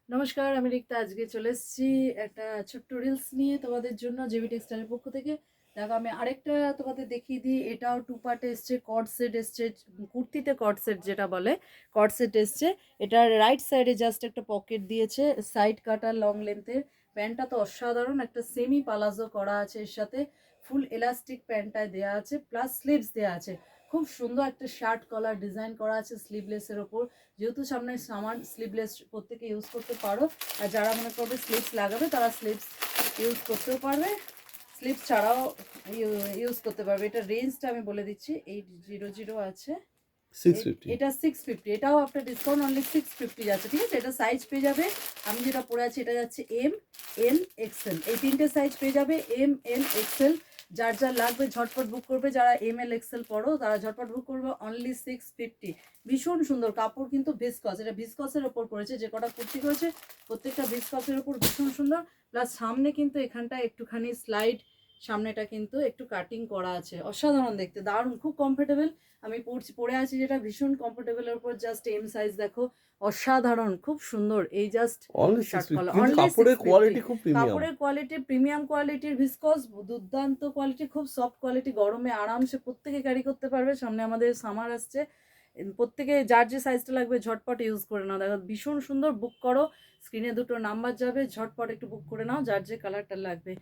নমস্কার, আমি রিক্তা। আজকে চলে এসেছি একটা ছোট্ট রিলস নিয়ে তোমাদের জন্য জেবি টেক্সটাইলের পক্ষ থেকে। দেখো, আমি আরেকটা তোমাদের দেখিয়ে দিই। এটাও টু পার্টে এসছে, কর্ড সেট এসছে, কুর্তিতে কর্ড সেট যেটা বলে কর্ড সেট এসছে। এটার রাইট সাইডে জাস্ট একটা পকেট দিয়েছে, সাইড কাটার লং লেন্থের। প্যান্টটা তো অসাধারণ, একটা সেমি পালাজো করা আছে এর সাথে, ফুল এলাস্টিক প্যান্টটায় দেওয়া আছে, প্লাস স্লিভস দেওয়া আছে। খুব সুন্দর একটা শার্ট কলার ডিজাইন করা আছে স্লিভলেসের ওপর। যেহেতু সামনে সামান, স্লিভলেস প্রত্যেকে ইউজ করতে পারো। আর যারা মনে করবে স্লিভস লাগাবে তারা স্লিভস ইউজ করতেও পারবে, স্লিভস ছাড়াও ইউজ করতে পারবে। এটা রেঞ্জটা আমি বলে দিচ্ছি, 800 আছে। 650 এটা 650, এটাও আপনার ডিসকাউন্ট অনলি 650 যাচ্ছে, ঠিক আছে। এটা সাইজ পেয়ে যাবে, আমি যেটা পরে আছি এটা যাচ্ছে এম, এল, এক্সেল, এই তিনটে সাইজ পেয়ে যাবে, এম, এল, এক্সেল। যার যার লাগবে ঝটপট বুক করবে, যারা এম, এল, এক্সেল পড়ো তারা ঝটপট বুক করবে, অনলি 650। ভীষণ সুন্দর কাপড়, কিন্তু ভিসকস, এটা ভিসকসের ওপর পড়েছে। যে কটা কুর্তি করেছে প্রত্যেকটা ভিসকসের ওপর, ভীষণ সুন্দর। প্লাস সামনে কিন্তু এখানটায় একটুখানি স্লাইড, সামনেটা কিন্তু একটু কাটিং করা আছে, অসাধারণ দেখতে, দারুণ, খুব কমফোর্টেবল। আমি পরে আছি যেটা ভীষণ কমফোর্টেবলের উপর, জাস্ট এম সাইজ দেখো, অসাধারণ, খুব সুন্দর। এই জাস্ট অনলি শার্ট 650 কলার, কিন্তু অনলি কাপড়ের 650। কোয়ালিটি খুব প্রিমিয়াম। কাপড়ের কোয়ালিটি প্রিমিয়াম কোয়ালিটির, ভিসকস, দুর্দান্ত কোয়ালিটি, খুব সফট কোয়ালিটি, গরমে আরামসে প্রত্যেকে ক্যারি করতে পারবে। সামনে আমাদের সামার আসছে, প্রত্যেকে যার যে সাইজটা লাগবে ঝটপট ইউজ করে নাও। দেখো ভীষণ সুন্দর, বুক করো, স্ক্রিনে দুটো নাম্বার যাবে, ঝটপট একটু বুক করে নাও যার যে কালারটা লাগবে।